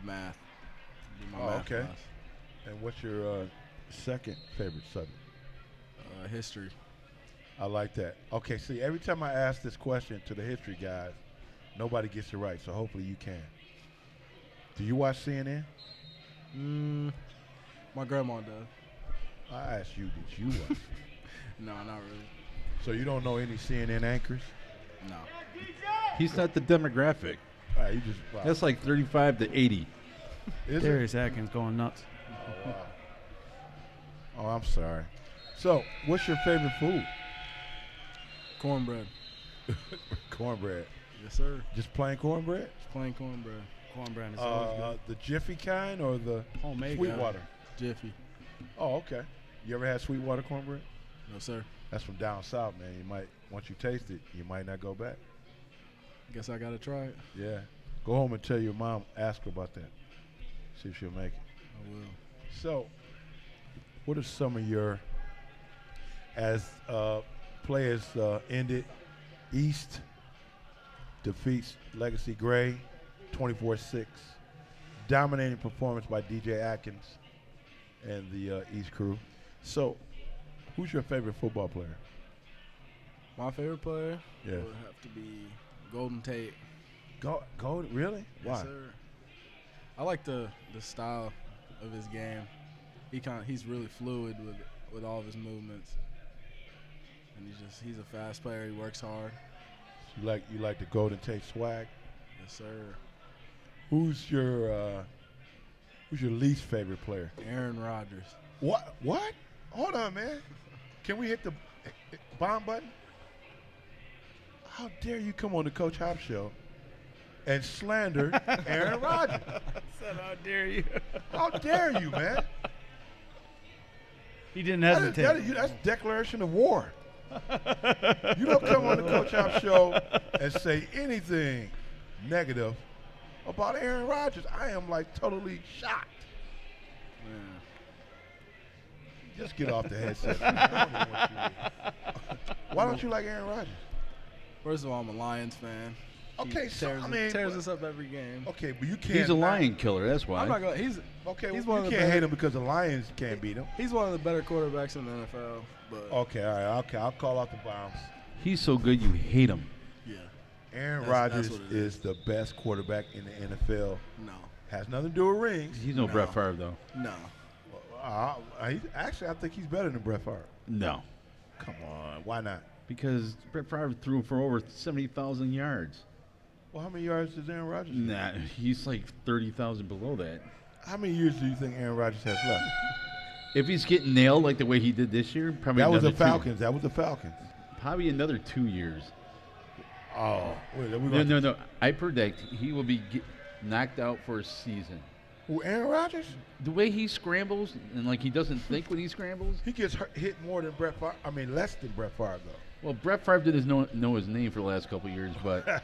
Math. Do my Oh, math okay. class. And what's your second favorite subject? History. I like that. Okay, see, every time I ask this question to the history guys, nobody gets it right. So hopefully you can. Do you watch CNN? Mm, my grandma does. I asked you, did you watch? No, not really. So you don't know any CNN anchors? No. He's not the demographic. All right, you just wow. That's like 35 to 80. Is it? Darius Atkins going nuts. Oh, wow. Oh, I'm sorry. So, what's your favorite food? Cornbread. Cornbread. Yes, sir. Just plain cornbread? Just plain cornbread. Cornbread is always good. The Jiffy kind or the Homemade Sweetwater? Jiffy. Oh, okay. You ever had Sweetwater cornbread? No, sir. That's from down south, man. You might, once you taste it, you might not go back. Guess I gotta try it. Yeah. Go home and tell your mom, ask her about that. See if she'll make it. I will. So, what are some of your, as players ended, East defeats Legacy Gray 24-6. Dominating performance by DJ Atkins and the East crew. So, who's your favorite football player? My favorite player Yeah. would have to be Golden Tate. Go, really? Why? Yes, sir. I like the style of his game. He's really fluid with all of his movements, and he's a fast player. He works hard. You like the Golden Tate swag? Yes, sir. Who's your least favorite player? Aaron Rodgers. What? Hold on, man. Can we hit the bomb button? How dare you come on the Coach Hop show and slander Aaron Rodgers? Said, how dare you? How dare you, man? He didn't hesitate. That's declaration of war. You don't come on the Coach Hop show and say anything negative about Aaron Rodgers. I am like totally shocked. Man. Just get off the headset. I don't even want you to. Why don't you like Aaron Rodgers? First of all, I'm a Lions fan. Okay, so tears, I mean, tears us up every game. okay, but you can't. He's a lion killer. That's why. I'm not gonna. He's Okay, He's well, one you of the can't hate better- him because the Lions can't beat him. he's one of the better quarterbacks in the NFL. But Okay, all right, okay, I'll call out the bombs. He's so good you hate him. yeah, Aaron That's Rodgers what it is the best quarterback in the NFL. no, Has nothing to do with rings. He's no No. Brett Favre, though. no. Actually, I think he's better than Brett Favre. No. Come on, why not? Because Brett Favre threw for over 70,000 yards. Well, how many yards does Aaron Rodgers? Nah, he's like 30,000 below that. How many years do you think Aaron Rodgers has left? If he's getting nailed like the way he did this year, probably That was the another two- Falcons. That was the Falcons. Probably another 2 years. Oh, wait, we No, no, no. I predict he will be knocked out for a season. Who, Aaron Rodgers? The way he scrambles and like he doesn't think when he scrambles. He gets hit more than Brett Favre. I mean, less than Brett Favre, though. Well, Brett Favre didn't know his name for the last couple of years, but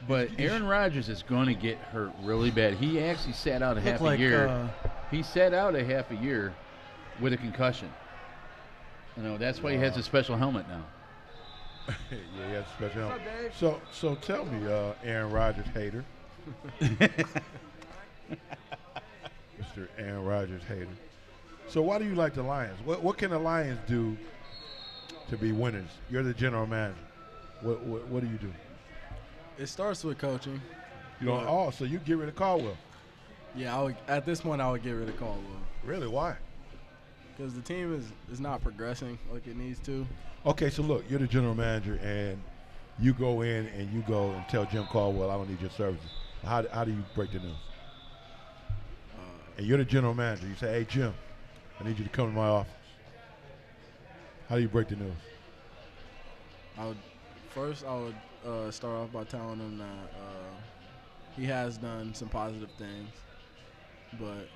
but Aaron Rodgers is going to get hurt really bad. He actually sat out a half a year. He sat out a half a year with a concussion. You know, that's why he has a special helmet now. Yeah, he has a special helmet. So tell me, Aaron Rodgers hater. Mr. Aaron Rodgers hater. So why do you like the Lions? What can the Lions do to be winners? You're the general manager. What do you do? It starts with coaching. You don't. Oh, so you get rid of Caldwell? Yeah, at this point, I would get rid of Caldwell Really? Why? because the team is not progressing like it needs to. Okay, so look, you're the general manager, and you go in and you go and tell Jim Caldwell, I don't need your services. How do you break the news? And you're the general manager. You say, hey, Jim, I need you to come to my office. How do you break the news? I would start off by telling him that he has done some positive things, but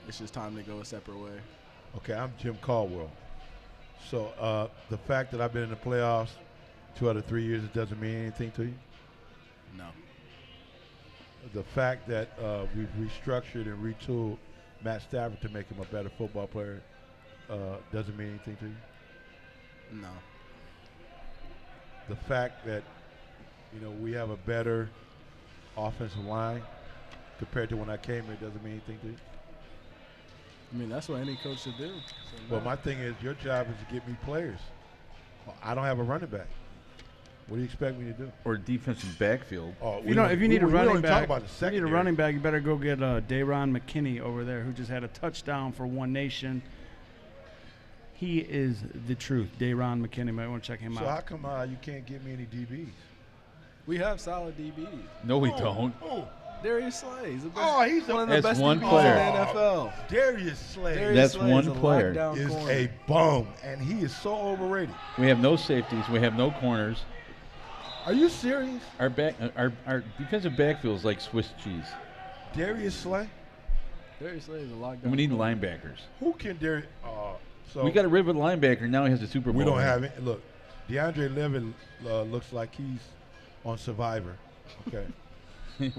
it's just time to go a separate way. Okay, I'm Jim Caldwell. So the fact that I've been in the playoffs 2 out of 3 years, it doesn't mean anything to you? No. The fact that we've restructured and retooled Matt Stafford to make him a better football player doesn't mean anything to you? No. The fact that we have a better offensive line compared to when I came here doesn't mean anything to you? I mean, that's what any coach should do. So, Well, no. my thing is your job is to get me players. I don't have a running back. What do you expect me to do? Or defensive backfield. Oh, If you need a running back, talk about the if you need a secondary. running back, you better go get Dayron McKinney over there, who just had a touchdown for One Nation. He is the truth. Dayron McKinney, might want to check him So out. how come you can't give me any DBs? We have solid DBs. No, we don't. Oh, Darius Slay. He's the best, Oh, he's one of That's the best one DBs player. in the NFL. Darius Slade Darius That's Slay one is a player. lockdown is corner. a bum, and he is so overrated. We have no safeties. We have no corners. Are you serious? Our defensive backfield is like Swiss cheese. Darius Slay? Darius Slay is a lockdown. And we need corner. linebackers. Who can Darius? So We got a rid of a linebacker. Now he has a Super Bowl. we don't ring. have it. Look, DeAndre Levin looks like he's on Survivor. Okay.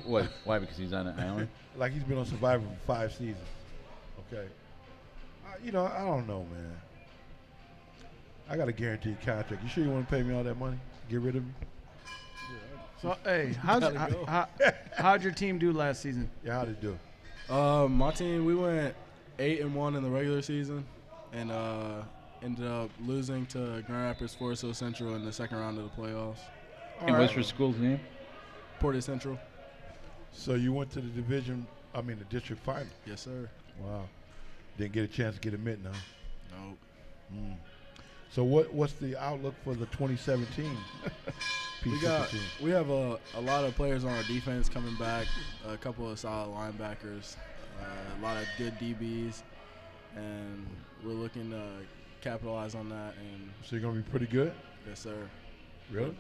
What? Why? Because he's on an island? Like he's been on Survivor for 5 seasons. Okay. I don't know, man. I got a guaranteed contract. You sure you want to pay me all that money? Get rid of me? So, hey, Gotta how'd your team do last season? Yeah, how'd it do? My team, we went 8-1 in the regular season, and ended up losing to Grand Rapids Forest Hill Central in the second round of the playoffs. And what's your school's name? Portage Central. So you went to the the district final. Yes, sir. Wow. Didn't get a chance to get a mitten, huh? Nope. So what's the outlook for the 2017 P6 team? We have a lot of players on our defense coming back, a couple of solid linebackers, a lot of good DBs, and we're looking to capitalize on that. And So you're gonna be pretty good? yes, sir. Really?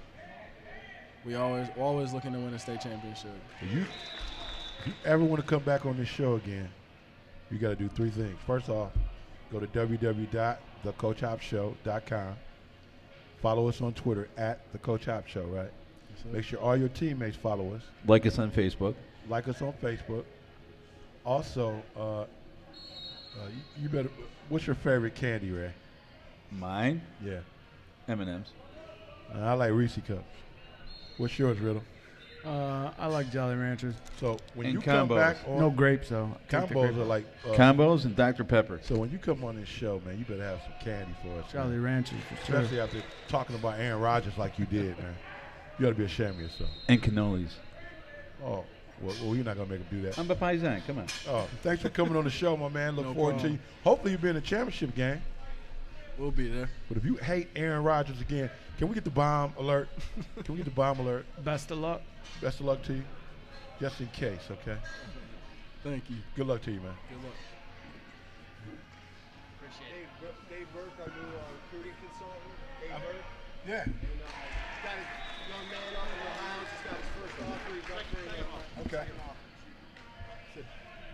We always looking to win a state championship. If you ever want to come back on this show again, you got to do 3 things. First off, go to www.thecoachhopshow.com. Follow us on Twitter @thecoachhopshow, right? Yes, sir. Make sure all your teammates follow us. Like us on Facebook. Like us on Facebook. Also, you better. What's your favorite candy, Ray? Mine? Yeah, M&M's. I like Reese cups. What's yours, Riddle? I like Jolly Ranchers. So when And you come combos. back on No grapes, though. Take the combos grape. are like Combos and Dr. Pepper. So when you come on this show, man, you better have some candy for us. Jolly man. Ranchers for sure. Especially after talking about Aaron Rodgers like you did, man. You ought to be ashamed of yourself. And cannolis. Oh, well, you're not gonna make him do that. I'm a paisan. Come on. Oh, thanks for coming on the show, my man. Look No forward to problem. you. Hopefully you'll be in the championship game. We'll be there. But if you hate Aaron Rodgers again, can we get the bomb alert? Can we get the bomb alert? Best of luck. Best of luck to you. Just in case, okay? Thank you. Good luck to you, man. Good luck. Dave Burke, our new recruiting consultant. Dave Burke. Yeah. And, he's got a young man up in Ohio. Just got his first offer. He's up for Okay.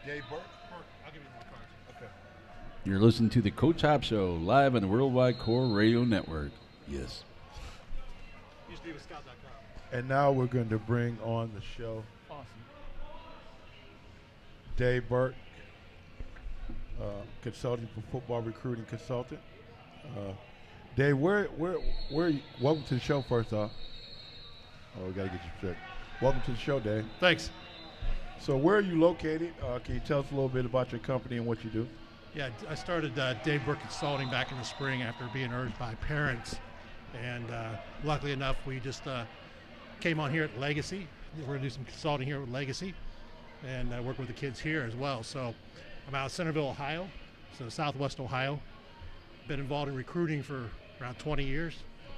Dave Burke? I'll give you my cards. Okay. You're listening to the Coach Hop Show live on the Worldwide Core Radio Network. Yes. Used to be with Scout.com. And now we're going to bring on the show Awesome. Dave Burke, consulting for football recruiting consultant. Dave, where welcome to the show first off. Oh, we got to get you straight. Welcome to the show, Dave. Thanks. So where are you located? Can you tell us a little bit about your company and what you do? Yeah, I started Dave Burke Consulting back in the spring after being urged by parents. And luckily enough, we just came on here at Legacy. We're going to do some consulting here with Legacy and work with the kids here as well. So I'm out of Centerville, Ohio, so southwest Ohio. Been involved in recruiting for around 20 years.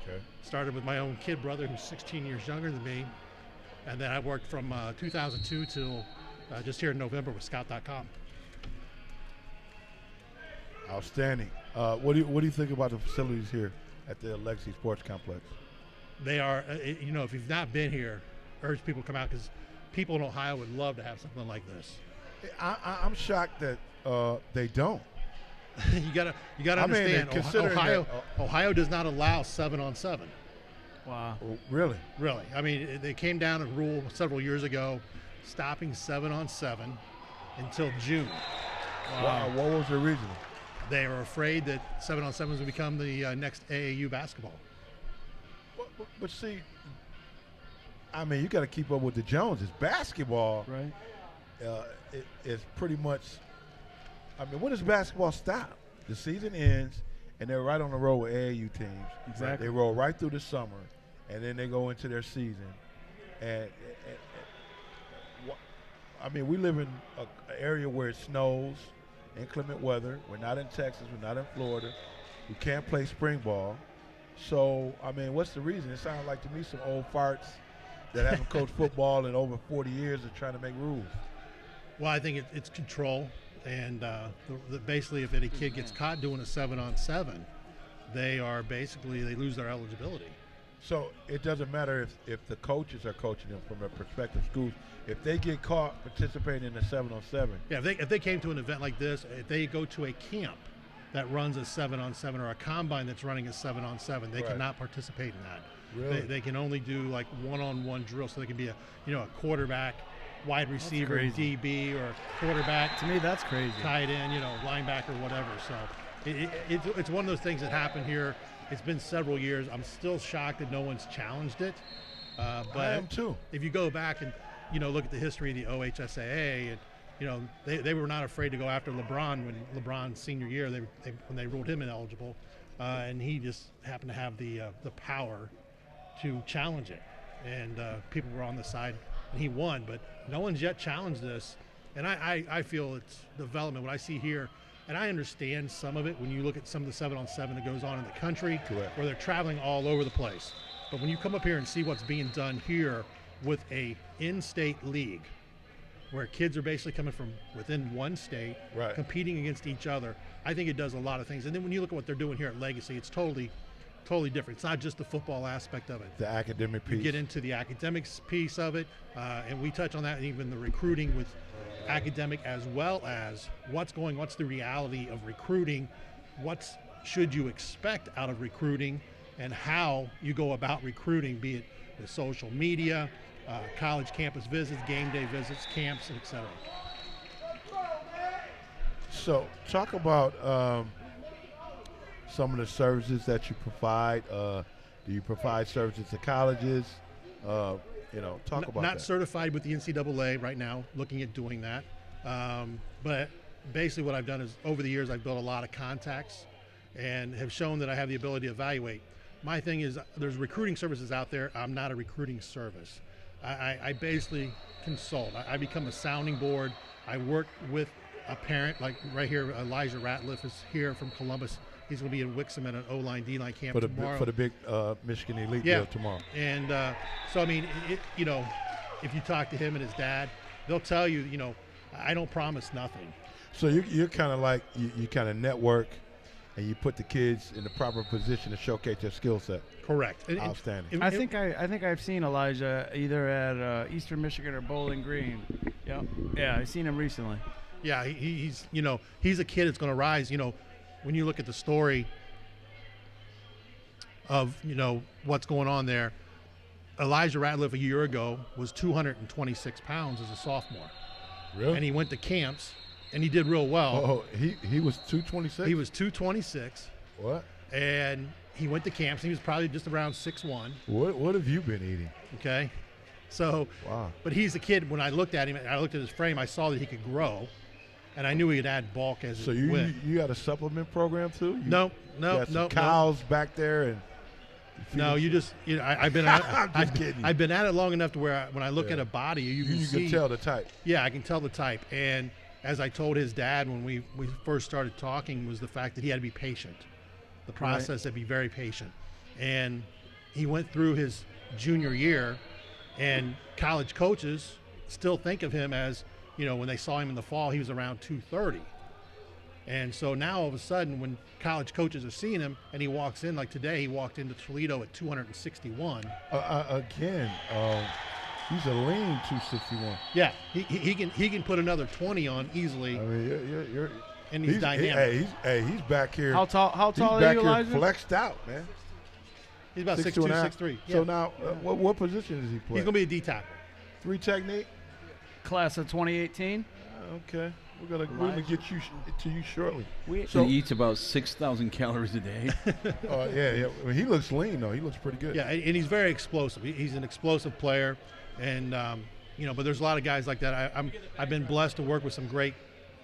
Okay. Started with my own kid brother who's 16 years younger than me. And then I worked from 2002 till just here in November with Scout.com. Outstanding. What do you think about the facilities here at the Legacy Sports Complex? They are, if you've not been here, urge people to come out because people in Ohio would love to have something like this. I'm shocked that they don't. you gotta I mean, understand, considering Ohio, that, Ohio does not allow 7-on-7. Wow. Oh, really? Really, I mean, they came down a rule several years ago, stopping 7-on-7 until June. Wow. What was the reason? They are afraid that 7-on-7 is going to become the next AAU basketball. But see, I mean, you got to keep up with the Joneses. Basketball, Right. it's pretty much. I mean, when does basketball stop? The season ends, and they're right on the road with AAU teams. Exactly. They roll right through the summer, and then they go into their season. And I mean, we live in an area where it snows, inclement weather. We're not in Texas. We're not in Florida. We can't play spring ball. So, I mean, what's the reason? It sounds like to me some old farts that haven't coached football in over 40 years are trying to make rules. Well, I think it's control. And basically, if any kid gets caught doing a 7-on-7, they lose their eligibility. So it doesn't matter if the coaches are coaching them from a prospective school. If they get caught participating in a 7-on-7. Yeah, if they came to an event like this, if they go to a camp that runs a 7-on-7 or a combine that's running a 7-on-7, they cannot participate in that. Really? They can only do like one-on-one drill, so they can be a quarterback, wide receiver, DB, or quarterback. To me, that's crazy. Tight end, linebacker, whatever. So it's one of those things that happened here. It's been several years. I'm still shocked that no one's challenged it. But I am too. If you go back and look at the history of the OHSAA, and they were not afraid to go after LeBron when LeBron's senior year. When they ruled him ineligible, and he just happened to have the power to challenge it, and people were on the side, and he won. But no one's yet challenged this, and I feel it's development. What I see here. And I understand some of it when you look at some of the 7-on-7 that goes on in the country, Correct. where they're traveling all over the place. But when you come up here and see what's being done here with a in-state league, where kids are basically coming from within one state, Right. competing against each other, I think it does a lot of things. And then when you look at what they're doing here at Legacy, it's totally different. It's not just the football aspect of it. The academic piece. You get into the academics piece of it, and we touch on that, and even the recruiting with academic, as well as what's the reality of recruiting, what should you expect out of recruiting, and how you go about recruiting, be it with social media, college campus visits, game day visits, camps, etc. So talk about some of the services that you provide. Do you provide services to colleges? Talk about that. Not certified with the NCAA right now, looking at doing that. But basically what I've done is over the years I've built a lot of contacts and have shown that I have the ability to evaluate. My thing is there's recruiting services out there. I'm not a recruiting service. I basically consult. I become a sounding board. I work with a parent, like right here, Elijah Ratliff is here from Columbus. He's going to be in Wixom at an O-line, D-line camp tomorrow. For the big Michigan Elite deal tomorrow. And so, I mean, if you talk to him and his dad, they'll tell you, I don't promise nothing. So you're kind of like, you kind of network and you put the kids in the proper position to showcase their skill set. Correct. Outstanding. I think I've seen Elijah either at Eastern Michigan or Bowling Green. Yep. Yeah, I've seen him recently. Yeah, he's he's a kid that's going to rise. When you look at the story of what's going on there, Elijah Ratliff a year ago was 226 pounds as a sophomore. Really? And he went to camps and he did real well. Oh, he was 226? He was 226. What? And he went to camps. He was probably just around 6'1". What have you been eating? Okay. So, wow. But he's a kid. When I looked at him, I looked at his frame, I saw that he could grow. And I knew he could add bulk as so it went. you got a supplement program too? No. Cows back there and. No, I've been at I'm just kidding. I've been at it long enough to where when I look at a body, you can tell the type. Yeah, I can tell the type. And as I told his dad when we first started talking, was the fact that he had to be patient. The process had to be very patient. And he went through his junior year, and college coaches still think of him as, when they saw him in the fall, he was around 230. And so now all of a sudden when college coaches are seeing him and he walks in, like today, he walked into Toledo at 261. Again, he's a lean 261. Yeah, he can put another 20 on easily. I mean, and he's dynamic. He's back here. How tall are you, Elijah? Flexed out, man. He's about 6'2", 6'3". Yeah. So now, what position does he play? He's going to be a D tackle. 3 technique? Class of 2018. Okay. We're gonna get to you shortly. He eats about 6,000 calories a day. Yeah. I mean, he looks lean though. He looks pretty good. Yeah, and he's very explosive. He's an explosive player, and but there's a lot of guys like that. I've been blessed to work with some great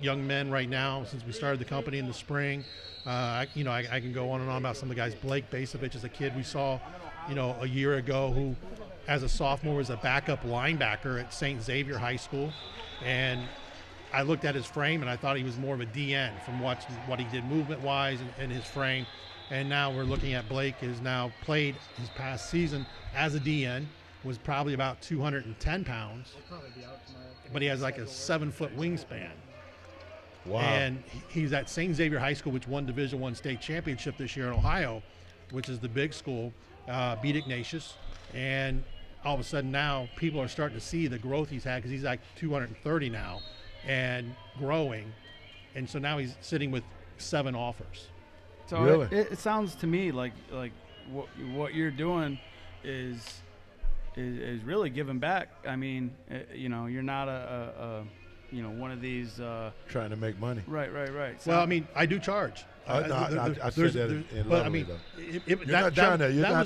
young men right now since we started the company in the spring. I can go on and on about some of the guys. Blake Basovich is a kid we saw, a year ago who, as a sophomore, was a backup linebacker at St. Xavier High School, and I looked at his frame and I thought he was more of a DN from watching what he did movement-wise and his frame. And now we're looking at Blake has now played his past season as a DN, was probably about 210 pounds, but he has like a 7-foot wingspan. Wow. And he's at St. Xavier High School, which won Division I state championship this year in Ohio, which is the big school, beat Ignatius. And all of a sudden now people are starting to see the growth he's had because he's like 230 now and growing. And so now he's sitting with 7 offers. So really? it sounds to me like what you're doing is really giving back. I mean, you're not a one of these trying to make money. Right. So, Well, I mean, I do charge. I said that in but I lovely, mean, though. You're not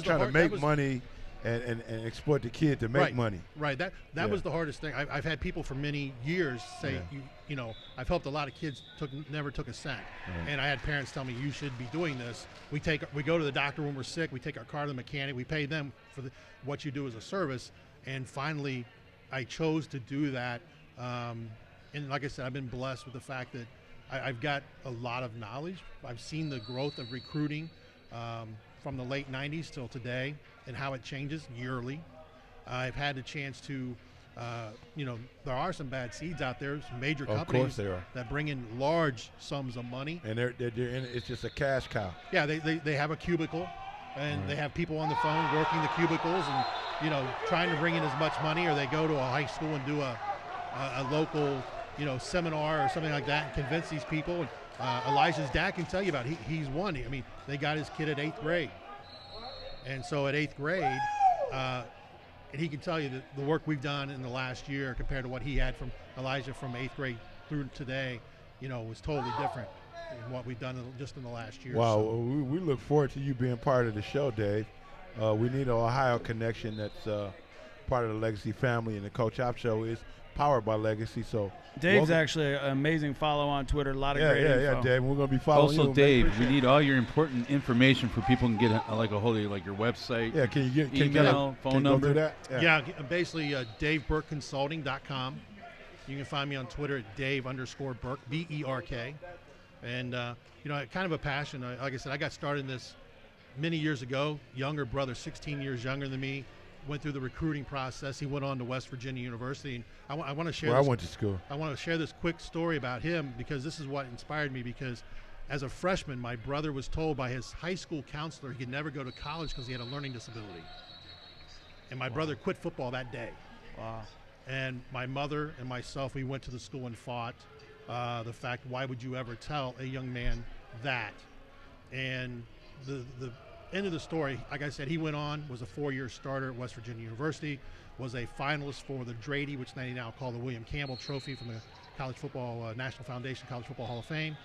trying to make money and exploit the kid to make money. Right. That was the hardest thing. I've had people for many years say, I've helped a lot of kids never took a cent, and I had parents tell me you should be doing this. We go to the doctor when we're sick. We take our car to the mechanic. We pay them for what you do as a service. And finally, I chose to do that. And like I said, I've been blessed with the fact that I've got a lot of knowledge. I've seen the growth of recruiting from the late 90s till today and how it changes yearly. I've had the chance to, there are some bad seeds out there, some major companies that bring in large sums of money. And they're in, it's just a cash cow. Yeah, they have a cubicle, and they have people on the phone working the cubicles and, trying to bring in as much money, or they go to a high school and do a local seminar or something like that and convince these people. And Elijah's dad can tell you about it. He's one. I mean, they got his kid at 8th grade. And so at 8th grade, and he can tell you that the work we've done in the last year compared to what he had from Elijah from 8th grade through today, was totally different than what we've done just in the last year. Wow, So. we look forward to you being part of the show, Dave. We need an Ohio connection that's part of the Legacy family, and the Coach Op Show is powered by Legacy. So Dave's actually an amazing follow on Twitter. A lot of great info. Yeah, Dave. We're going to be following you. Also, Dave, we need all your important information for people can get a hold of you, like your website. Yeah, can you get email, phone number? Go through that? Yeah, basically DaveBurkeConsulting.com. You can find me on Twitter at Dave_Burke, BERK. And, kind of a passion. Like I said, I got started in this many years ago. Younger brother, 16 years younger than me, went through the recruiting process. He went on to West Virginia University. And I want to share where I went to school. I want to share this quick story about him because this is what inspired me, because as a freshman, my brother was told by his high school counselor he could never go to college because he had a learning disability. And my brother quit football that day. Wow. And my mother and myself, we went to the school and fought the fact, why would you ever tell a young man that? And the end of the story, like I said, he went on, was a 4-year starter at West Virginia University, was a finalist for the Drady, which they now call the William Campbell Trophy from the College Football National Foundation College Football Hall of Fame.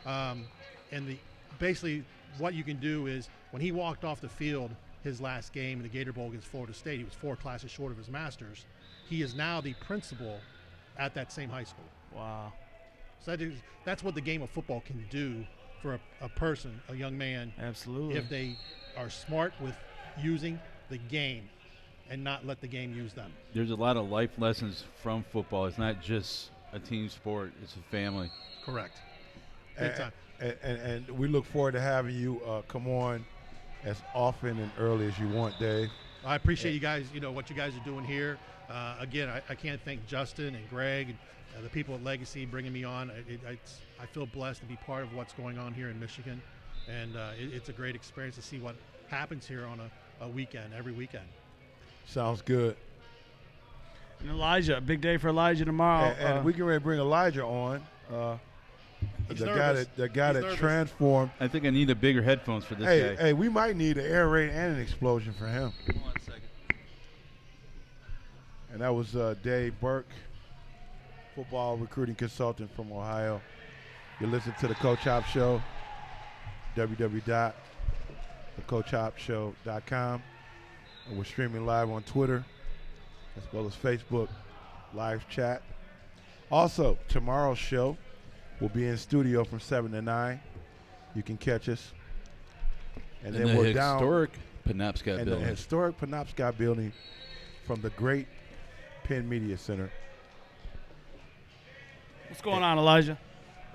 And basically what you can do is when he walked off the field his last game in the Gator Bowl against Florida State, he was 4 classes short of his master's. He is now the principal at that same high school. Wow. So that's what the game of football can do for a person, a young man. Absolutely. If they are smart with using the game and not let the game use them. There's a lot of life lessons from football. It's not just a team sport. It's a family. Correct. Big time. And we look forward to having you come on as often and early as you want, Dave. I appreciate you guys, what you guys are doing here. Again, I can't thank Justin and Greg and the people at Legacy bringing me on. I feel blessed to be part of what's going on here in Michigan. And it's a great experience to see what happens here on a weekend, every weekend. Sounds good. And Elijah, a big day for Elijah tomorrow. And we can ready to bring Elijah on. The guy that transformed. I think I need a bigger headphones for this guy. Hey, we might need an air raid and an explosion for him. Hold on a second. And that was Dave Burke, football recruiting consultant from Ohio. You're listening to the Coach Hop Show, www.thecoachhopshow.com. And we're streaming live on Twitter as well as Facebook live chat. Also, tomorrow's show will be in studio from 7 to 9. You can catch us. And then we're down historic Penobscot in building. the historic Penobscot building from the great Penn Media Center. What's going on, Elijah?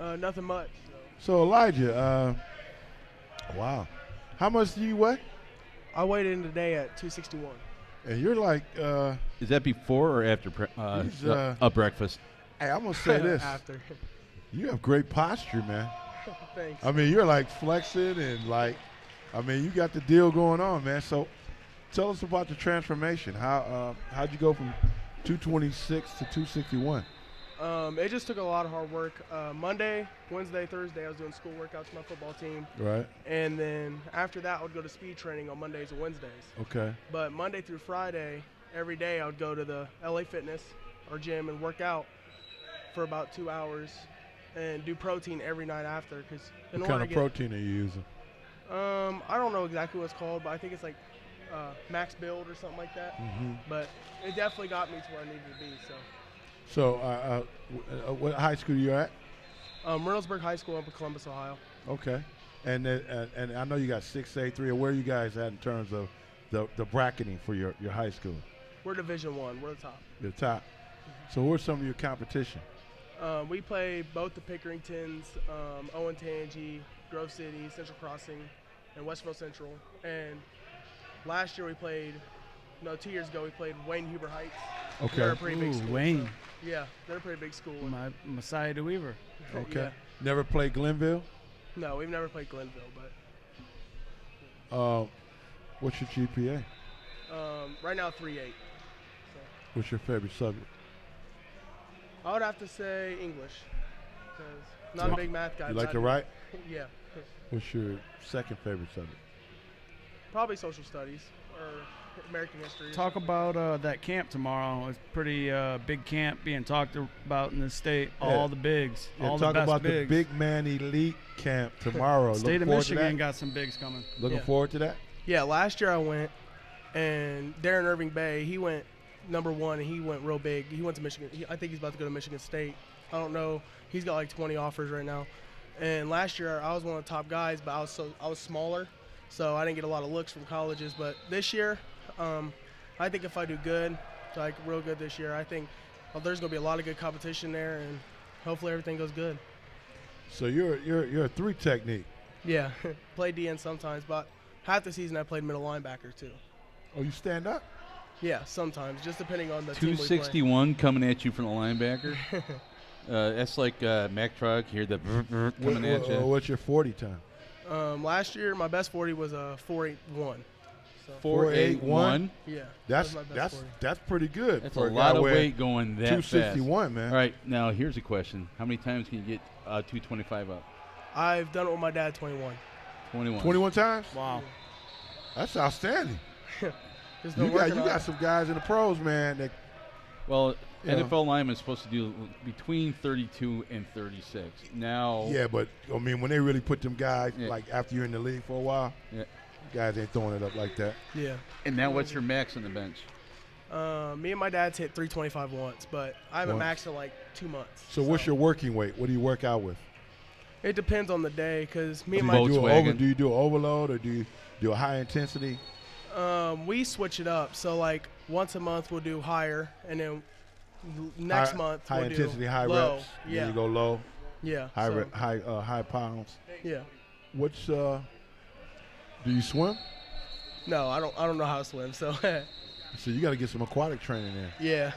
Nothing much. So Elijah, wow, how much do you weigh? I weighed in today at 261. And you're like, Is that before or after breakfast? hey, I'm gonna say this: After. you have great posture, man. Thanks. I mean, you're like flexing and like, I mean, you got the deal going on, man. So, tell us about the transformation. How'd you go from 226 to 261? It just took a lot of hard work. Monday, Wednesday, Thursday, I was doing school workouts with my football team. Right. And then after that, I would go to speed training on Mondays and Wednesdays. Okay. But Monday through Friday, every day I would go to the LA Fitness or gym and work out for about 2 hours and do protein every night after. Cause What kind of protein are you using? I don't know exactly what it's called, but I think it's like Max Build or something like that. Mm-hmm. But it definitely got me to where I needed to be. So, what high school you at? Reynoldsburg High School up in Columbus, Ohio. Okay. And I know you got 6A, 3. Where are you guys at in terms of the bracketing for your high school? We're Division I. We're the top. The top. So who are some of your competition? We play both the Pickeringtons, Owen Tangi, Grove City, Central Crossing, and Westville Central. And last year 2 years ago, we played Wayne Huber Heights. Okay. They're a pretty big school. Wayne. So, yeah, they're a pretty big school. Messiah DeWeaver. Okay. Yeah. Never played Glenville? No, we've never played Glenville, but What's your GPA? right now 3.8. So What's your favorite subject? I would have to say English, because not a big math guy. You but like I to do. write? Yeah, What's your second favorite subject? probably social studies or American history. or Talk something. about that camp tomorrow. It's pretty big camp being talked about in the state. Yeah. All the bigs, Yeah, all talk the best about bigs. the Big Man Elite Camp tomorrow. State of Looking forward to Michigan that? got some bigs coming. Looking Yeah. forward to that? Yeah, last year I went, and Darren Irving Bay, he went number 1, and he went real big. He went to Michigan. I think he's about to go to Michigan State. I don't know. He's got like 20 offers right now. And last year I was one of the top guys, but I was smaller, so I didn't get a lot of looks from colleges. But this year, I think if I do good, like real good this year, I think there's gonna be a lot of good competition there, and hopefully everything goes good. So you're a 3 technique. Yeah, play DN sometimes, but half the season I played middle linebacker too. Oh, you stand up? Yeah, sometimes, just depending on the team we play. 261 coming at you from the linebacker. That's like Mack truck. You hear the coming at you. What's your 40 time? Last year, my best 40 was a 4.81. So 481. yeah, That's that was my best 40. that's pretty good. That's for a guy lot of weighing weight going that fast. 261, man. All right, now here's a question: how many times can you get 225 up? I've done it with my dad 21. 21. 21 times? Wow. That's outstanding. Just You been working on got it. some guys in the pros, man. That Well, Yeah. NFL lineman is supposed to do between 32 and 36. Now, yeah, but I mean, when they really put them guys Yeah. like after you're in the league for a while, Yeah. guys ain't throwing it up like that. Yeah. And now what's your max on the bench? Me and my dad's hit 325 once, but I haven't Once. maxed in like 2 months. So what's your working weight? What do you work out with? It depends on the day, because me and Do my both- Do Volkswagen. you do an overload or do you do a high intensity? we switch it up. So like once a month we'll do higher, and then next month high we'll intensity, do high low. reps. Yeah. Then you go low, Yeah. high so, high pounds. Yeah. What's do you swim? No, I don't know how to swim. So So you got to get some aquatic training in. yeah.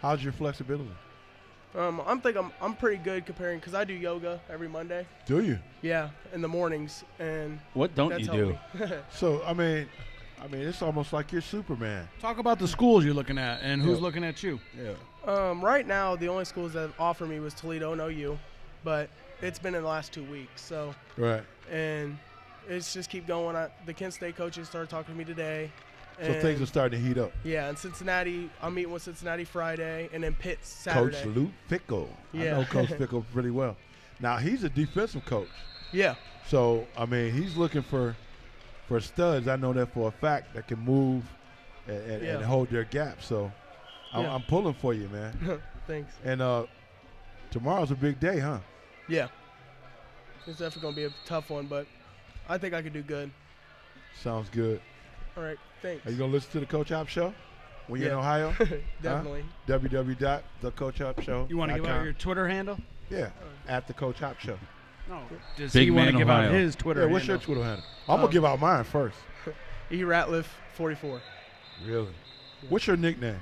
How's your flexibility? I'm pretty good comparing, because I do yoga every Monday. Do you? Yeah, in the mornings, and What don't that's you do? helped me. So I mean, it's almost like you're Superman. Talk about the schools you're looking at and who's Yeah. looking at you. Yeah. Right now, the only schools that offer me was Toledo and OU, but it's been in the last 2 weeks. So, Right. and it's just keep going. The Kent State coaches started talking to me today, So things are starting to heat up. Yeah, and Cincinnati, I'm meeting with Cincinnati Friday, and then Pitt Saturday. Coach Luke Fickle. Yeah. I know Coach Fickle pretty well. Now, he's a defensive coach. Yeah. So, I mean, he's looking for studs. I know that for a fact that can move and hold their gap. So, I'm pulling for you, man. Thanks. And tomorrow's a big day, huh? Yeah. It's definitely going to be a tough one, but I think I could do good. Sounds good. All right. Thanks. Are you going to listen to the Coach Hop Show when you're in Ohio? Definitely. www.thecoachhopshow.com. You want to give out your Twitter handle? Yeah, at the Coach Hop Show. No. Does Big he want to Man give out Ohio. his Twitter Yeah, handle? what's your Twitter handle? I'm going to give out mine first. Ratliff 44. Really? What's your nickname?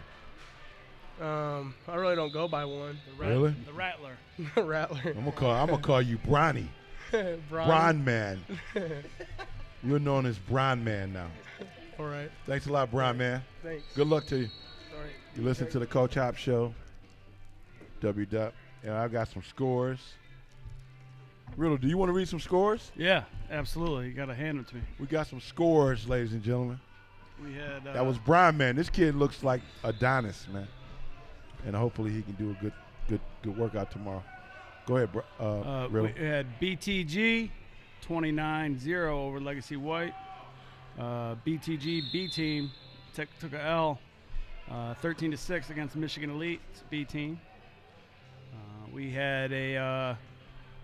I really don't go by one. Really? The Rattler. Rattler. I'm gonna call you Bronny. Bron Man. You're known as Bron Man now. All right. Thanks a lot, Bron Man. Thanks. Good luck to you. All right. You listen to the Coach Hop Show. WW. And I got some scores. Riddle, do you want to read some scores? Yeah, absolutely. You got to hand them to me. We got some scores, ladies and gentlemen. We had That was Bron Man. This kid looks like Adonis, man. And hopefully he can do a good workout tomorrow. Go ahead, Riddle. we had BTG 29-0 over Legacy White. BTG B team took a L 13-6 against Michigan Elite. It's B team. We had a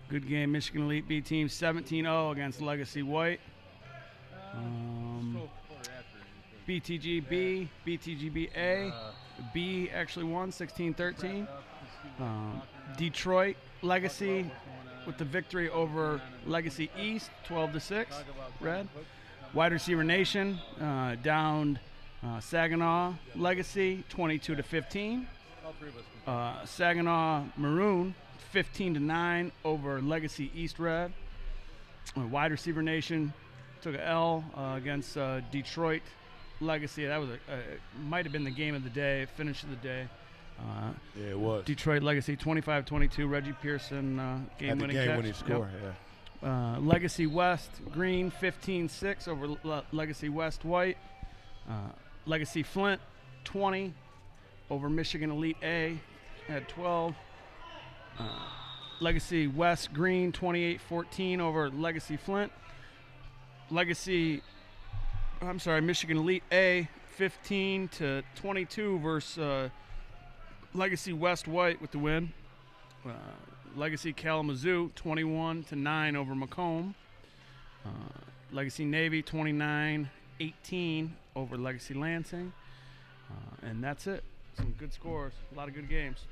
good game. Michigan Elite B team 17-0 against Legacy White. BTG B, BTG B A. B actually won 16-13. Detroit Legacy with the victory over Legacy East 12-6. Red. Wide Receiver Nation downed Saginaw Legacy 22-15. Saginaw Maroon 15-9 over Legacy East Red. Wide Receiver Nation took a L against Detroit Legacy. That was might have been the game of the day, finish of the day. Yeah, it was. Detroit Legacy 25-22. Reggie Pearson game-winning catch. Game-winning score, Yep. Legacy West Green 15-6 over Legacy West White. Legacy Flint 20 over Michigan Elite A at 12. Legacy West Green 28-14 over Legacy Flint. Michigan Elite A 15-22 versus Legacy West White with the win. Legacy Kalamazoo 21-9 over Macomb. Legacy Navy 29-18 over Legacy Lansing. And that's it. Some good scores. A lot of good games.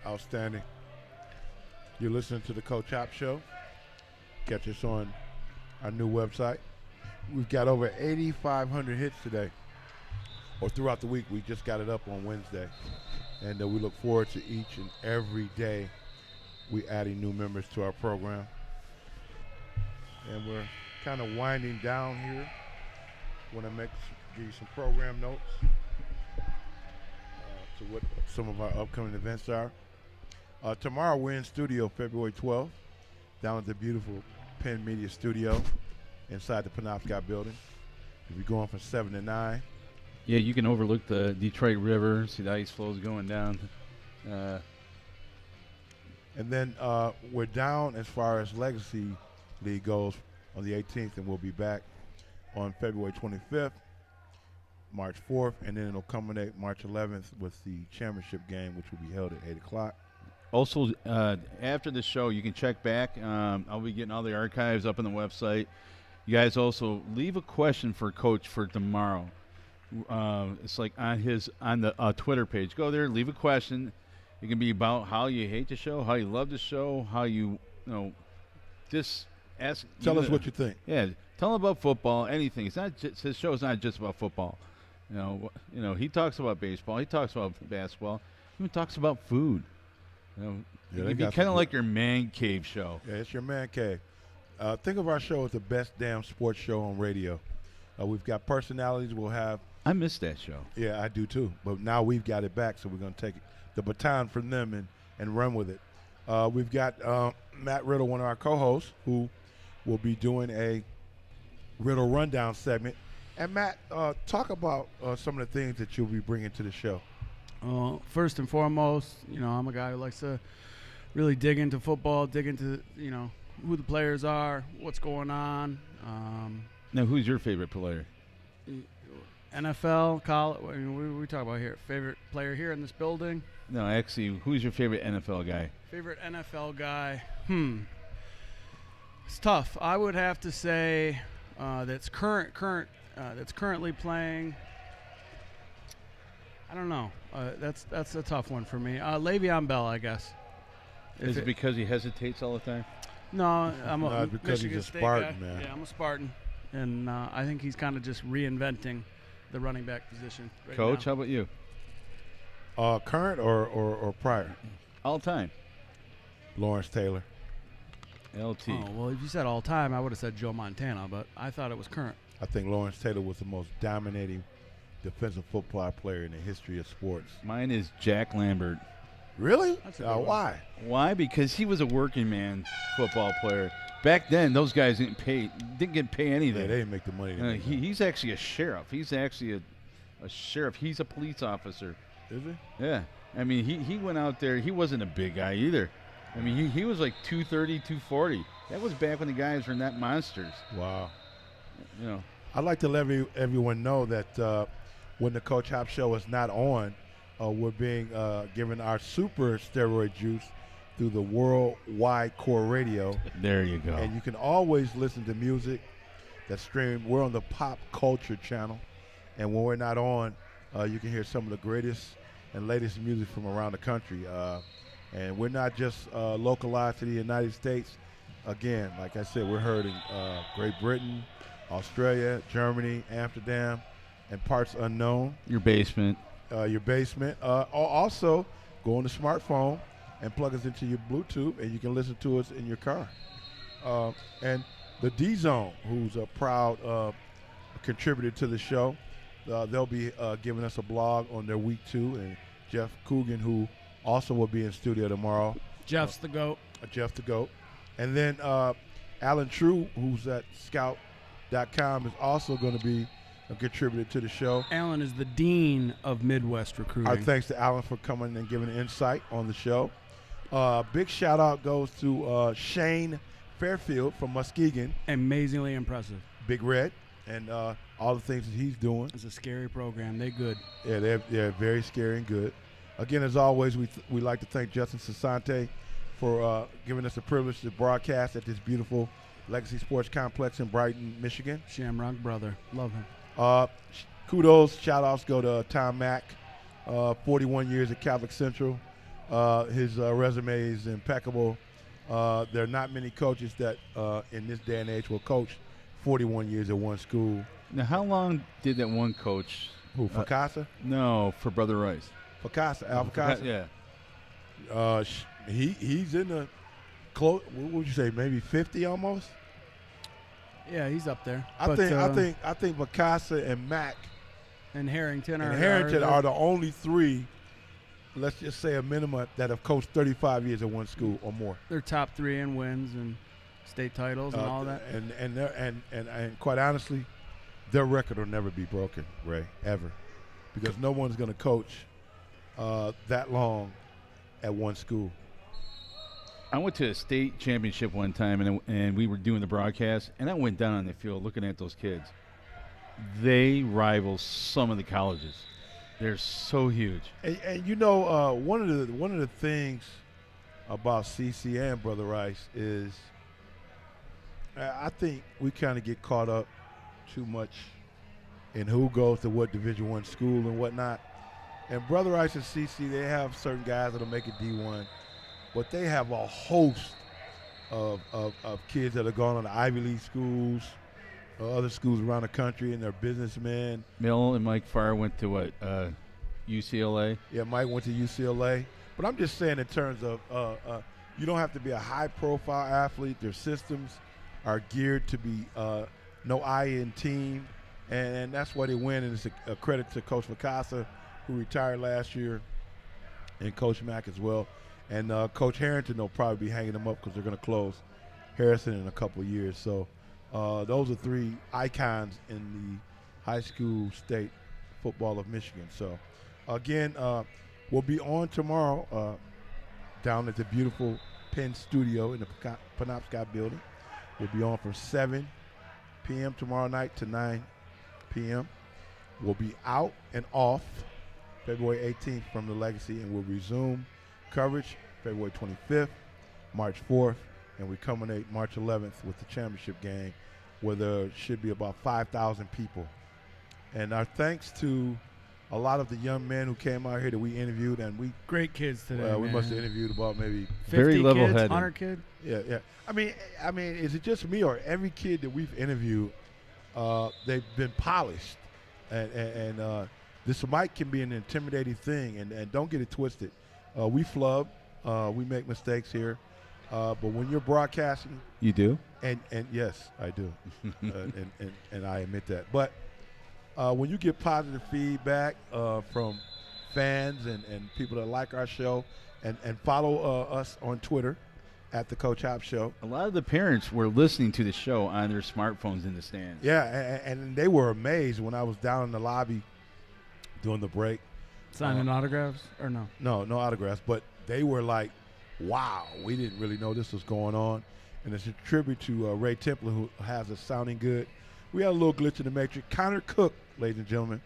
Outstanding. You're listening to the Coach Hop Show. Catch us on our new website. We've got over 8,500 hits today, or throughout the week. We just got it up on Wednesday. And we look forward to each and every day we adding new members to our program. And we're kind of winding down here. Want to give you some program notes to what some of our upcoming events are. Tomorrow we're in studio February 12th down at the beautiful Penn Media Studio inside the Penobscot building. We'll be going from 7 to 9. Yeah, you can overlook the Detroit River, see the ice flows going down. And then we're down as far as Legacy League goes on the 18th, and we'll be back on February 25th, March 4th, and then it'll culminate March 11th with the championship game, which will be held at 8 o'clock. Also, after the show, you can check back. I'll be getting all the archives up on the website. You guys also leave a question for Coach for tomorrow. It's like on the Twitter page. Go there, leave a question. It can be about how you hate the show, how you love the show, how just ask. Tell us what you think. Yeah, tell him about football. Anything. It's not just, his show is not just about football. He talks about baseball. He talks about basketball. He even talks about food. It can be kind of like your man cave show. Yeah, it's your man cave. Think of our show as the best damn sports show on radio. We've got personalities. We'll have. I miss that show. Yeah, I do too. But now we've got it back, so we're going to take the baton from them and run with it. We've got Matt Riddle, one of our co-hosts, who will be doing a Riddle Rundown segment And Matt, talk about some of the things that you'll be bringing to the show. First and foremost, I'm a guy who likes to really dig into football, dig into, who the players are, what's going on. Now, who's your favorite player? NFL, college, what are we talking about here? Favorite player here in this building? No, actually, who's your favorite NFL guy? Favorite NFL guy? It's tough. I would have to say that's currently playing. I don't know. That's a tough one for me. Le'Veon Bell, I guess. Is it because he hesitates all the time? No, I'm a because Michigan he's a State Spartan, guy. man. Yeah, I'm a Spartan, and I think he's kind of just reinventing the running back position. Right Coach, now. how about you? Current or prior? All time. Lawrence Taylor. LT. Oh well, if you said all time, I would have said Joe Montana, but I thought it was current. I think Lawrence Taylor was the most dominating defensive football player in the history of sports. Mine is Jack Lambert. Really? That's a good one. Why? Why? Because he was a working man football player. Back then, those guys didn't get paid Yeah, anything. they didn't make the money. He's actually a sheriff. He's actually a sheriff. He's a police officer. Is he? Yeah. I mean, he went out there. He wasn't a big guy either. I mean, he was like 230, 240. That was back when the guys were not monsters. Wow. I'd like to let everyone know that when the Coach Hop Show is not on, we're being given our super steroid juice through the Worldwide Core Radio. There you go. And you can always listen to music that's streamed. We're on the Pop Culture channel. And when we're not on, you can hear some of the greatest and latest music from around the country. And we're not just localized to the United States. Again, like I said, we're heard in Great Britain, Australia, Germany, Amsterdam, and parts unknown. Your basement. Your basement. Also, go on the smartphone and plug us into your Bluetooth, and you can listen to us in your car. And the D-Zone, who's a proud contributor to the show, they'll be giving us a blog on their week 2, and Jeff Coogan, who also will be in studio tomorrow. Jeff's the GOAT. Jeff the GOAT. And then Alan True, who's at scout.com, is also going to be a contributor to the show. Alan is the dean of Midwest recruiting. Our thanks to Alan for coming and giving insight on the show. Big shout out goes to Shane Fairfield from Muskegon. Amazingly impressive. Big Red, and all the things that he's doing. It's a scary program. They good. Yeah, they're very scary and good. Again, as always, we like to thank Justin Sasante for giving us the privilege to broadcast at this beautiful Legacy Sports Complex in Brighton, Michigan. Shamrock brother. Love him. Kudos, shout-outs go to Tom Mack, 41 years at Catholic Central. His resume is impeccable. There are not many coaches that in this day and age will coach 41 years at one school. Now, how long did that one coach? Who, Facasa? No, for Brother Rice. Facasa, Al Facasa? Yeah. He's in the close. What would you say? Maybe 50 almost. Yeah, he's up there. I think Facasa and Mack and Harrington are the only 3. Let's just say a minimum that have coached 35 years at one school or more. They're top 3 in wins and state titles and all that. And quite honestly, their record will never be broken, Ray, ever, because no one's going to coach that long at one school. I went to a state championship one time, and we were doing the broadcast, and I went down on the field looking at those kids. They rival some of the colleges. They're so huge. And one of the things about CC and Brother Rice is I think we kind of get caught up too much in who goes to what Division I school and whatnot. And Brother Rice and CC, they have certain guys that'll make it D1, but they have a host of kids that are going on to Ivy League schools, other schools around the country, and they're businessmen. Mill and Mike Farr went to what, UCLA? Yeah, Mike went to UCLA. But I'm just saying in terms of you don't have to be a high-profile athlete. Their systems are geared to be no I-in team, and that's why they win. And it's a credit to Coach Facasa, who retired last year, and Coach Mack as well. And Coach Harrington will probably be hanging them up because they're going to close Harrison in a couple of years. So those are 3 icons in high school state football of Michigan. So, again, we'll be on tomorrow down at the beautiful Penn Studio in the Penobscot building. We'll be on from 7 p.m. tomorrow night to 9 p.m. We'll be out and off February 18th from the Legacy, and we'll resume coverage February 25th, March 4th, and we culminate March 11th with the championship game, where there should be about 5,000 people. And our thanks to a lot of the young men who came out here that we interviewed, and we Great kids today. we man. must have interviewed about maybe 50 Very kids, level-headed. 100 kid. yeah. I mean, is it just me or every kid that we've interviewed, they've been polished, and this mic can be an intimidating thing, and don't get it twisted. We flub, we make mistakes here, but when you're broadcasting, You do? and yes, I do, and I admit that. But when you get positive feedback from fans and people that like our show, and follow us on Twitter at the Coach Hop Show. A lot of the parents were listening to the show on their smartphones in the stands. Yeah, and they were amazed when I was down in the lobby during the break. Signing autographs or no? No autographs, but they were like, wow, we didn't really know this was going on. And it's a tribute to Ray Templer, who has us sounding good. We had a little glitch in the matrix. Connor Cook, ladies and gentlemen,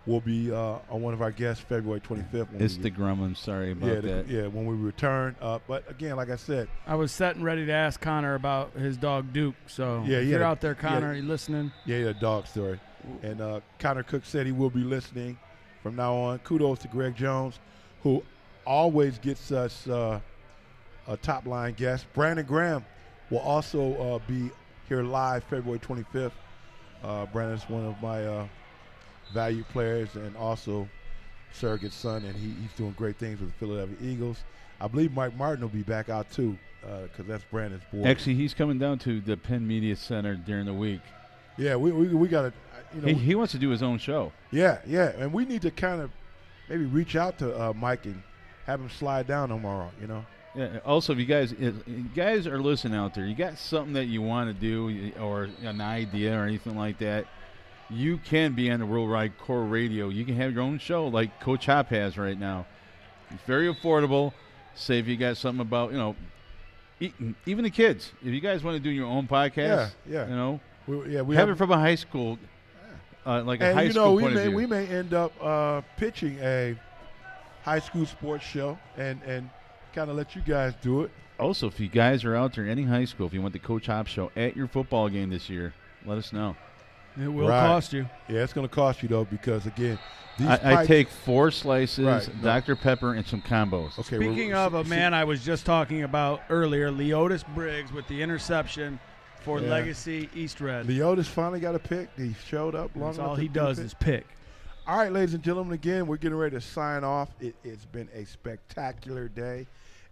will be on one of our guests February 25th. It's the Grumman. Sorry about that. When we return. But again, like I said, I was set and ready to ask Connor about his dog Duke. So Yeah, if he you're had a- out there, Connor, he you listening? a dog story. And Connor Cook said he will be listening from now on. Kudos to Greg Jones, who always gets us a top-line guest. Brandon Graham will also be here live February 25th. Brandon's one of my valued players and also surrogate son, and he's doing great things with the Philadelphia Eagles. I believe Mike Martin will be back out too, because that's Brandon's boy. Actually, he's coming down to the Penn Media Center during the week. Yeah, we got to, He wants to do his own show. yeah, and we need to kind of maybe reach out to Mike and have him slide down tomorrow. Yeah, also, if you guys are listening out there, you got something that you want to do or an idea or anything like that, you can be on the Worldwide Core Radio. You can have your own show like Coach Hop has right now. It's very affordable. Say if you got something about, even the kids. If you guys want to do your own podcast, yeah. We have it from a high school, like a high school point of view. we may end up pitching a high school sports show and kind of let you guys do it. Also, if you guys are out there, any high school, if you want the Coach Hop Show at your football game this year, let us know. It will Right. cost you. Yeah, it's going to cost you, though, because, again, these I pipes- take 4 slices, Right, no. Dr. Pepper, and some combos. Okay, Speaking of a man I was just talking about earlier, Leotis Briggs with the interception for Yeah. Legacy East Red. Leotis finally got a pick. He showed up long That's enough all to he get a does pick. is pick. All right, ladies and gentlemen, again, we're getting ready to sign off. It's been a spectacular day.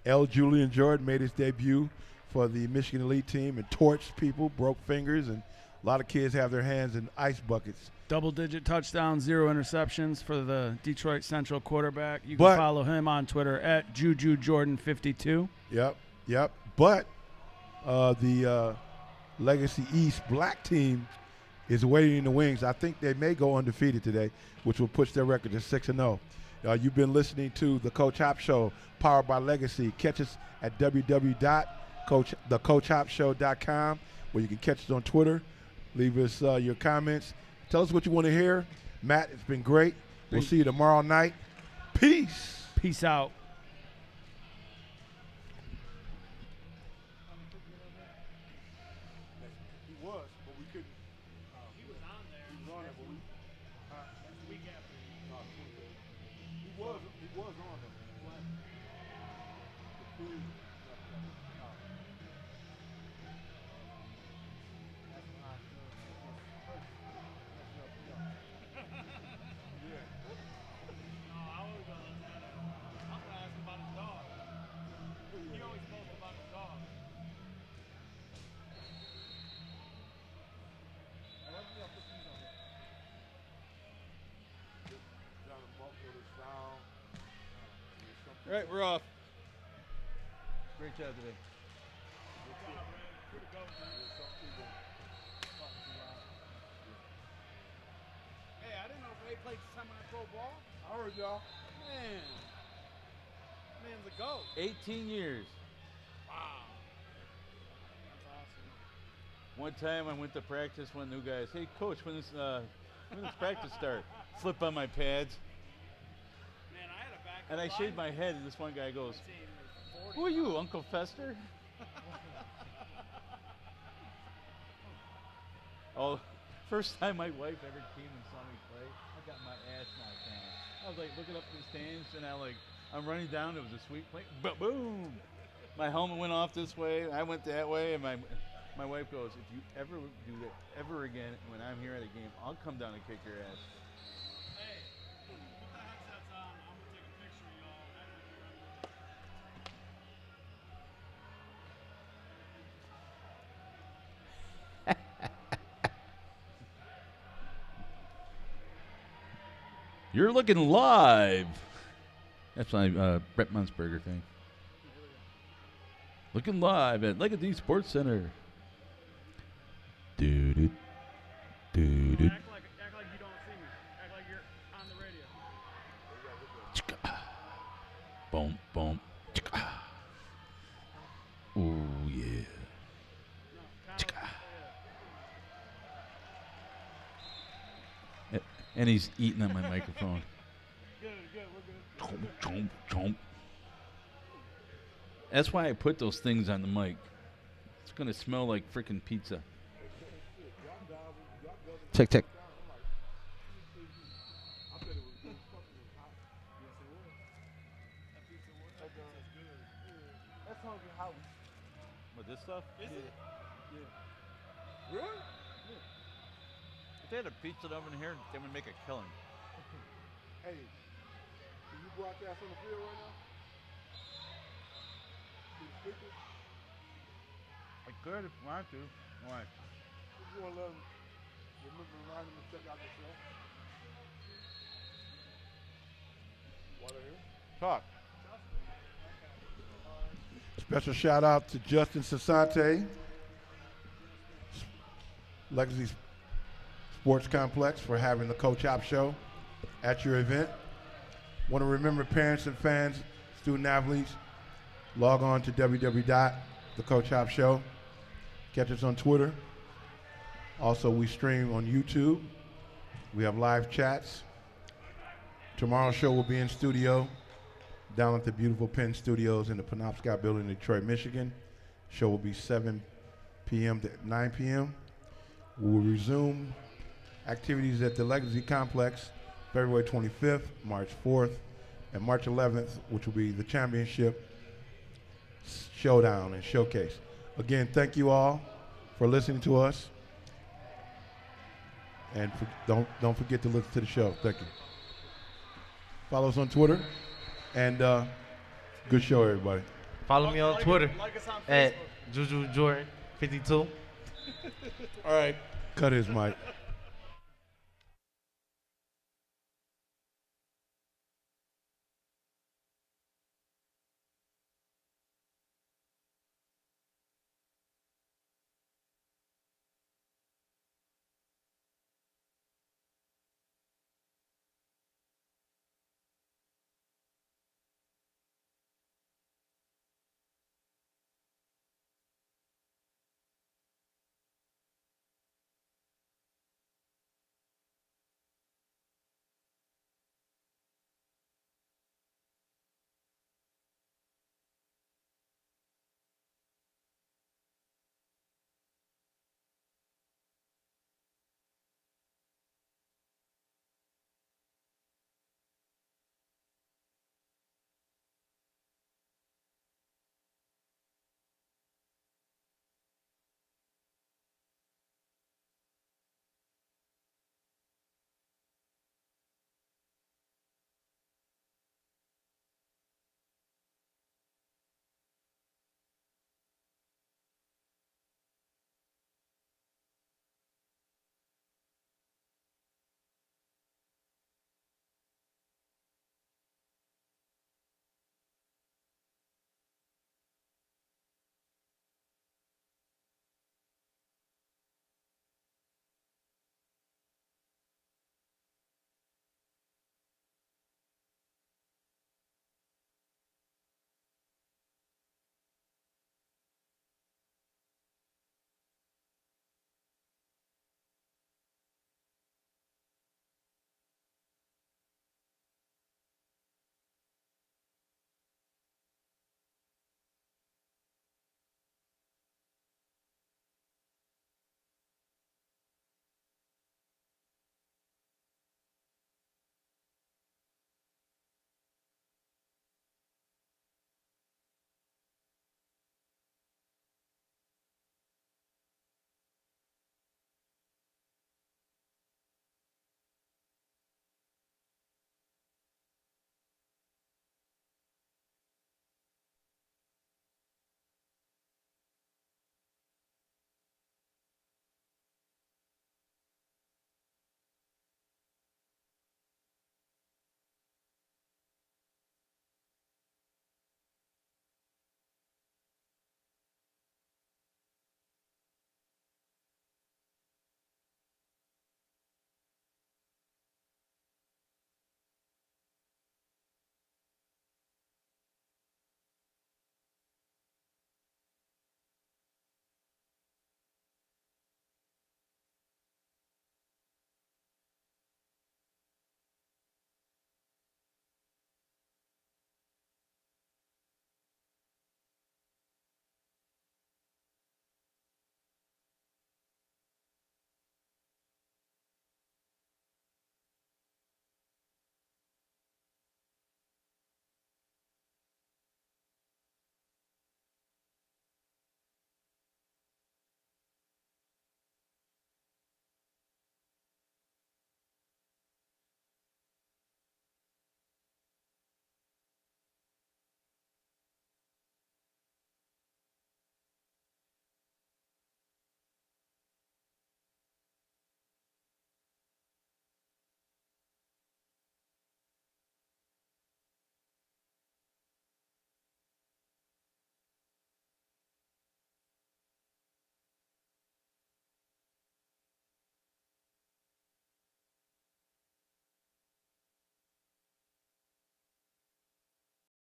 L. Julian Jordan made his debut for the Michigan Elite team and torched people, broke fingers, and a lot of kids have their hands in ice buckets. Double-digit touchdowns, 0 interceptions for the Detroit Central quarterback. You can But- follow him on Twitter at JujuJordan52. Yep. But the Legacy East black team is waiting in the wings. I think they may go undefeated today, which will push their record to 6-0. You've been listening to the Coach Hop Show, powered by Legacy. Catch us at www.thecoachhopshow.com, where you can catch us on Twitter. Leave us your comments. Tell us what you want to hear. Matt, it's been great. We'll see you tomorrow night. Peace. Peace out. He was, but we couldn't. He was on there. He was on there, but we. That's the week after. He was on there. The food. All right, we're off. Great job today. he played semi-pro ball? I heard y'all. Man. Man's a goat. 18 years. Wow. That's awesome. One time I went to practice. One new guy says, "Hey, coach, when does practice start?" Flip on my pads, Man, I had a back. and I shaved my head. And this one guy goes, "Who are you, Uncle Fester?" Oh, first time my wife ever came and saw me play, I got my ass knocked down. I was like looking up the stands, and I'm running down. It was a sweet play. Boom! My helmet went off this way. I went that way, and my wife goes, "If you ever do that ever again, when I'm here at a game, I'll come down and kick your ass." Hey, put the headsets on. I'm going to take a picture of y'all. You're looking live. That's my Brett Munzberger thing. Looking live at Legacy Sports Center. Doo-doo. Doo-doo. Act like you don't see me. Act like you're on the radio. Boom, boom. Oh, yeah. And he's eating on my microphone. Good, we're good. Chomp, chomp, chomp. That's why I put those things on the mic. It's going to smell like freaking pizza. Check, check. What, this stuff? Is it? Really? If they had a pizza oven here, they would make a killing. Hey, can you broadcast on the field right now? Through the speakers? I could if I want to. Why? If you want to let them, remind them to check out the show. While they're here. Talk. Special shout out to Justin Sassante, Legacy Sports Complex, for having the Coach Hop Show at your event. Want to remember parents and fans, student athletes, log on to www.thecoachhopshow. Catch us on Twitter. Also, we stream on YouTube. We have live chats. Tomorrow's show will be in studio down at the beautiful Penn Studios in the Penobscot Building in Detroit, Michigan. Show will be 7 p.m. to 9 p.m. We will resume activities at the Legacy Complex February 25th, March 4th, and March 11th, which will be the championship showdown and showcase. Again, thank you all for listening to us. And don't forget to listen to the show. Thank you. Follow us on Twitter. And good show, everybody. Follow me on Twitter Like us on at Facebook. JujuJordan52. All right. Cut his mic.